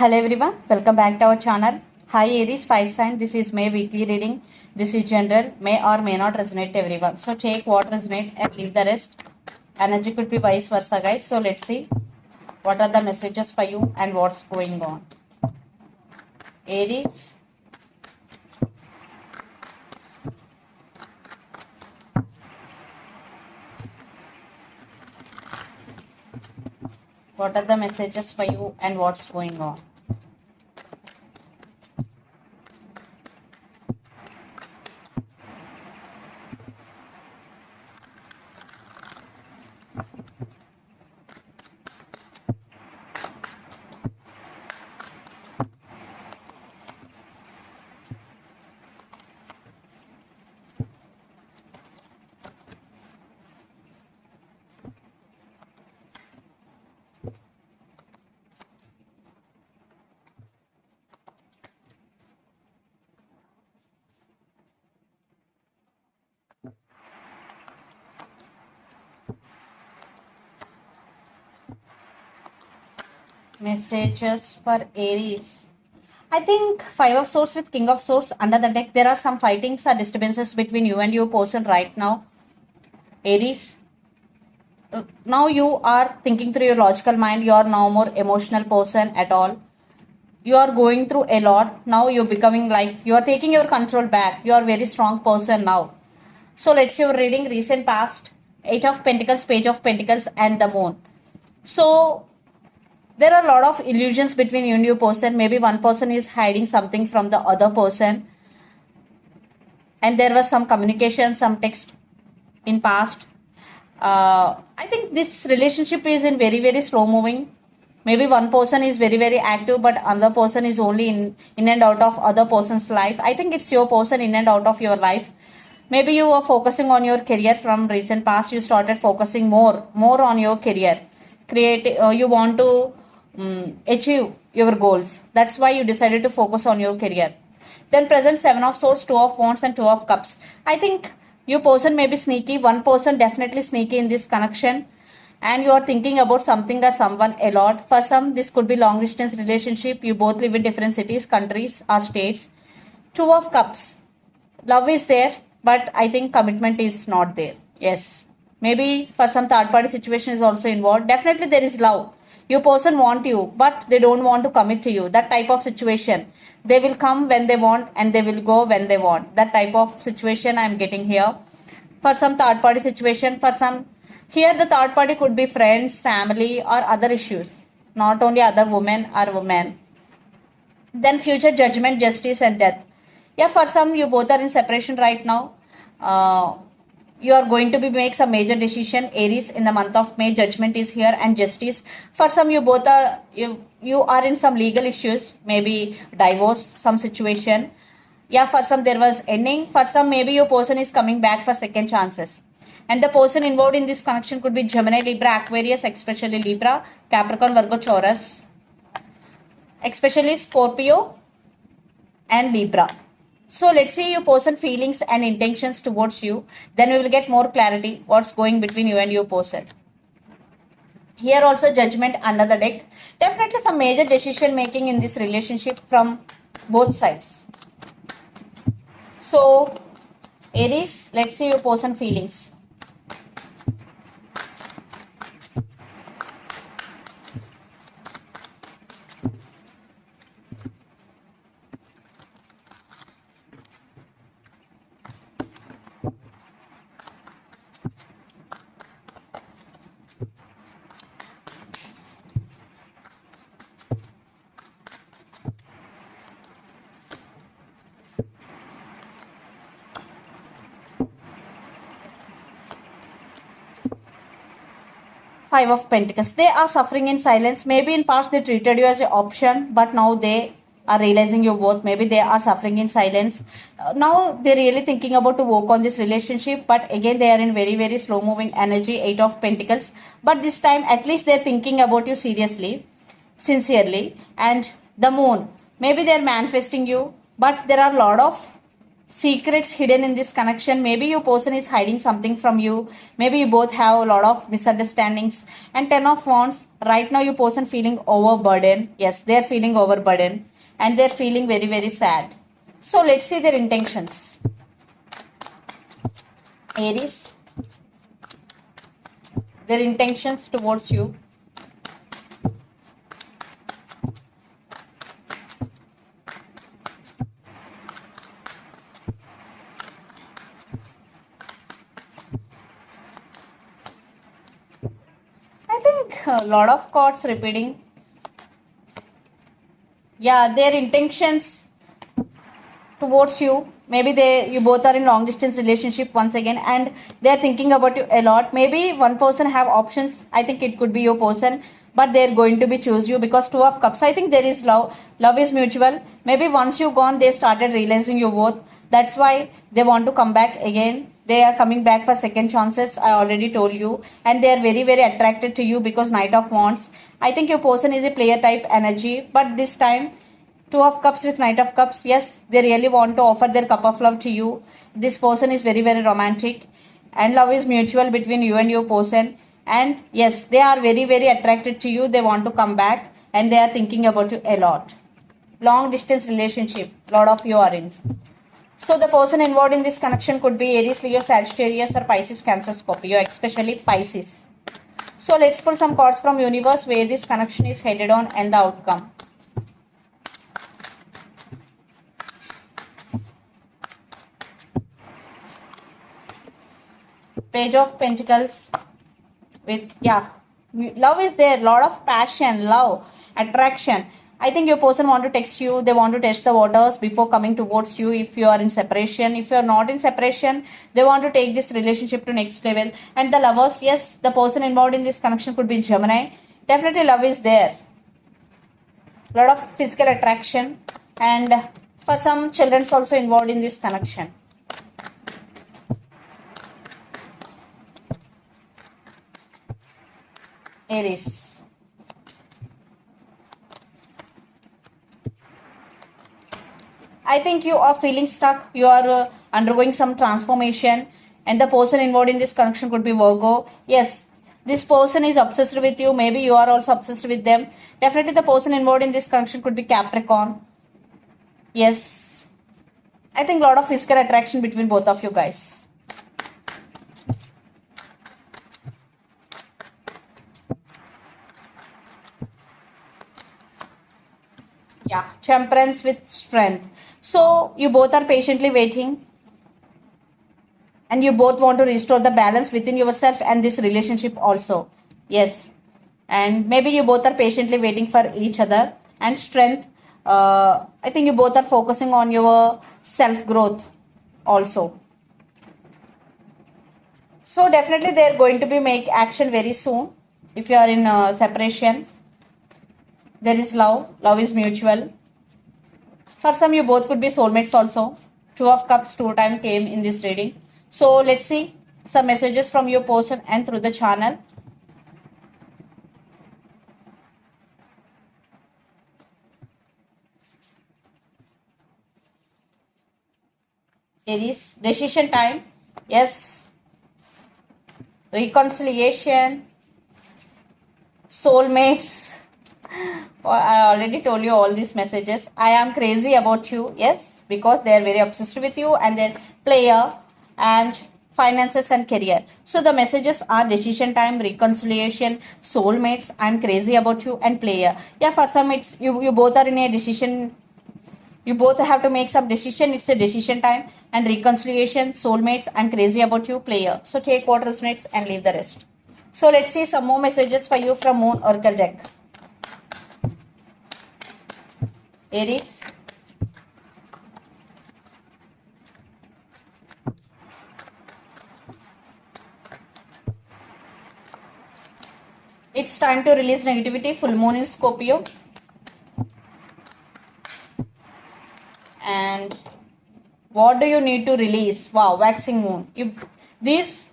Hello everyone, welcome back to our channel. Hi Aries fire sign, this is May weekly reading. This is general, may or may not resonate to everyone. So take what resonate and leave the rest. Energy could be vice versa, guys. So let's see what are the messages for you and what's going on. Aries, what are the messages for you and what's going on. Messages for Aries. I think Five of Swords with King of Swords under the deck. There are some fightings or disturbances between you and your person right now. Aries. Now you are thinking through your logical mind. You are now more emotional person at all. You are going through a lot. Now you're becoming like, you are taking your control back. You are very strong person now. So let's say you're reading recent past. Eight of Pentacles, Page of Pentacles and the Moon. So there are a lot of illusions between you and your person. Maybe one person is hiding something from the other person. And there was some communication, some text in past. I think this relationship is in very slow moving. Maybe one person is very active, but another person is only in and out of other person's life. I think it's your person in and out of your life. Maybe you are focusing on your career from recent past. You started focusing more on your career. You want to achieve your goals. That's why you decided to focus on your career. Then present Seven of Swords, Two of Wands and Two of Cups. I think your person may be sneaky. One person definitely sneaky in this connection. And you are thinking about something or someone a lot. For some, this could be long distance relationship. You both live in different cities, countries or states. Two of Cups. Love is there, but I think commitment is not there. Yes. Maybe for some third party situation is also involved. Definitely there is love. Your person want you, but they don't want to commit to you. That type of situation. They will come when they want and they will go when they want. That type of situation I am getting here. For some third party situation, for some, here the third party could be friends, family or other issues. Not only other women or men. Then future judgment, justice and death. Yeah, for some you both are in separation right now. You are going to make some major decision. Aries, in the month of May, judgment is here and justice. For some you both are you are in some legal issues, maybe divorce, some situation. Yeah, for some there was ending. For some maybe your person is coming back for second chances. And the person involved in this connection could be Gemini, Libra, Aquarius, especially Libra, Capricorn, Virgo, Taurus, especially Scorpio and Libra. So let's see your person feelings and intentions towards you. Then we will get more clarity what's going between you and your person. Here also judgment under the deck. Definitely some major decision making in this relationship from both sides. So Aries, let's see your person feelings. Five of Pentacles. They are suffering in silence. Maybe in past they treated you as an option, but now they are realizing your worth. Maybe they are suffering in silence. Now they're really thinking about to work on this relationship, but again they are in very slow moving energy. Eight of Pentacles. But this time at least they're thinking about you seriously, sincerely. And the Moon. Maybe they're manifesting you, but there are a lot of secrets hidden in this connection. Maybe your person is hiding something from you. Maybe you both have a lot of misunderstandings. And 10 of wands, right now your person feeling overburdened. Yes, they're feeling overburdened and they're feeling very, very sad. So let's see their intentions. Aries, their intentions towards you. I think a lot of cards repeating. Yeah, their intentions towards you. Maybe you both are in long distance relationship once again, and they are thinking about you a lot. Maybe one person have options. I think it could be your person, but they're going to be choose you because 2 of cups. I think there is love. Love is mutual. Maybe once you gone, they started realizing your worth. That's why they want to come back again. They are coming back for second chances. I already told you, and they are very, very attracted to you because Knight of Wands. I think your person is a player type energy, but this time 2 of cups with Knight of Cups. Yes, they really want to offer their cup of love to you. This person is very, very romantic, and love is mutual between you and your person. And yes, they are very, very attracted to you. They want to come back and they are thinking about you a lot. Long distance relationship, lot of you are in. So the person involved in this connection could be Aries, Leo, Sagittarius or Pisces, Cancer, Scorpio, especially Pisces. So let's pull some cards from universe where this connection is headed on and the outcome. Page of Pentacles with, yeah, love is there. Lot of passion, love, attraction. I think your person want to text you. They want to test the waters before coming towards you if you are in separation. If you are not in separation, they want to take this relationship to next level. And the lovers, yes, the person involved in this connection could be Gemini. Definitely love is there. Lot of physical attraction. And for some children also involved in this connection. Aries. I think you are feeling stuck. You are undergoing some transformation, and the person involved in this connection could be Virgo. Yes, this person is obsessed with you. Maybe you are also obsessed with them. Definitely the person involved in this connection could be Capricorn. Yes, I think a lot of physical attraction between both of you guys. Yeah, Temperance with Strength. So you both are patiently waiting and you both want to restore the balance within yourself and this relationship also. Yes, and maybe you both are patiently waiting for each other. And strength, I think you both are focusing on your self growth also. So definitely they are going to be make action very soon. If you are in separation, there is love. Love is mutual. For some, you both could be soulmates also. 2 of Cups 2 times came in this reading. So let's see some messages from your person and through the channel. Aries, decision time. Yes. Reconciliation. Soulmates. I already told you all these messages. I am crazy about you. Yes, because they are very obsessed with you and their player and finances and career. So the messages are decision time, reconciliation, soulmates, I'm crazy about you, and player. Yeah, for some it's you both are in a decision. You both have to make some decision. It's a decision time. And reconciliation, soulmates, I'm crazy about you, player. So take what resonates and leave the rest. So let's see some more messages for you from Moon Oracle deck. Aries. It's time to release negativity. Full moon in Scorpio. And what do you need to release? Wow, waxing moon. These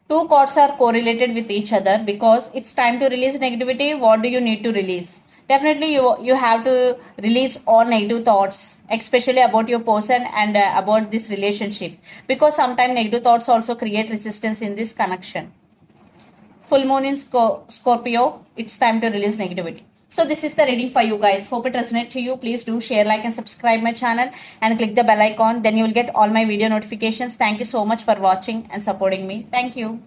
two cards are correlated with each other because it's time to release negativity. What do you need to release? Definitely you have to release all negative thoughts, especially about your person and about this relationship, because sometimes negative thoughts also create resistance in this connection. Full moon in Scorpio, it's time to release negativity. So this is the reading for you guys. Hope it resonates to you. Please do share, like and subscribe my channel and click the bell icon, then you will get all my video notifications. Thank you so much for watching and supporting me. Thank you.